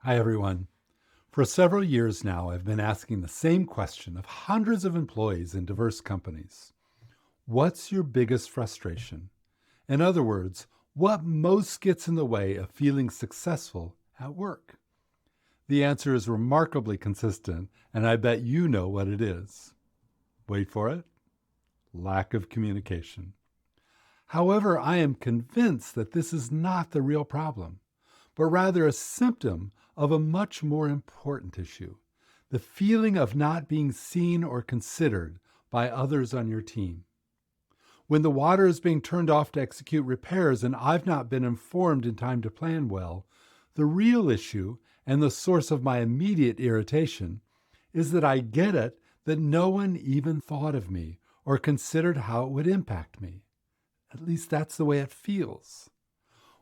Hi, everyone. For several years now, I've been asking the same question of hundreds of employees in diverse companies. What's your biggest frustration? In other words, what most gets in the way of feeling successful at work? The answer is remarkably consistent, and I bet you know what it is. Wait for it. Lack of communication. However, I am convinced that this is not the real problem, but rather a symptom of a much more important issue, the feeling of not being seen or considered by others on your team. When the water is being turned off to execute repairs and I've not been informed in time to plan well, the real issue and the source of my immediate irritation is that I get it that no one even thought of me or considered how it would impact me. At least that's the way it feels.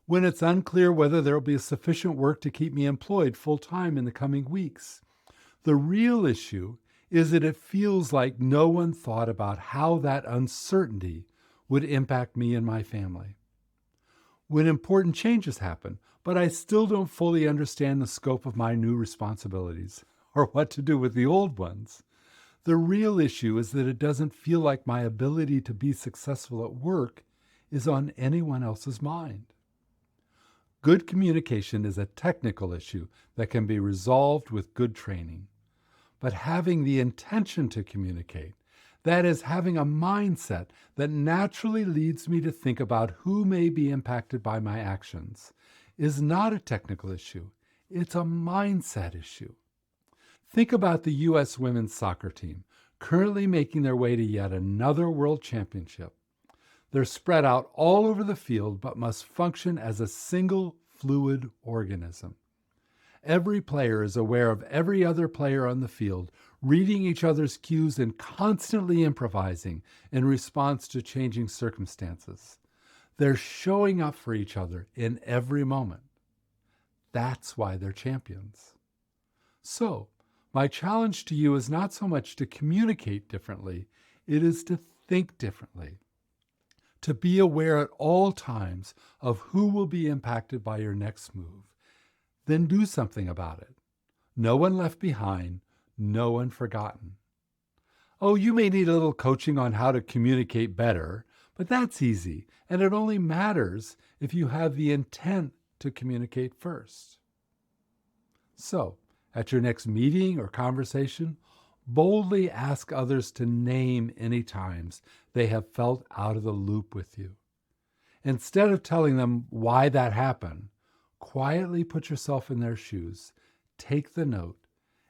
When it's unclear whether there will be sufficient work to keep me employed full-time in the coming weeks. The real issue is that it feels like no one thought about how that uncertainty would impact me and my family. When important changes happen, but I still don't fully understand the scope of my new responsibilities or what to do with the old ones. The real issue is that it doesn't feel like my ability to be successful at work is on anyone else's mind. Good communication is a technical issue that can be resolved with good training. But having the intention to communicate, that is, having a mindset that naturally leads me to think about who may be impacted by my actions, is not a technical issue. It's a mindset issue. Think about the U.S. women's soccer team, currently making their way to yet another world championship. They're spread out all over the field, but must function as a single fluid organism. Every player is aware of every other player on the field, reading each other's cues and constantly improvising in response to changing circumstances. They're showing up for each other in every moment. That's why they're champions. So, my challenge to you is not so much to communicate differently, it is to think differently. To be aware at all times of who will be impacted by your next move. Then do something about it. No one left behind, no one forgotten. Oh, you may need a little coaching on how to communicate better, but that's easy, and it only matters if you have the intent to communicate first. So, at your next meeting or conversation, boldly ask others to name any times they have felt out of the loop with you. Instead of telling them why that happened, quietly put yourself in their shoes, take the note,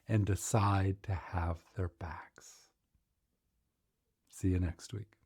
and decide to have their backs. See you next week.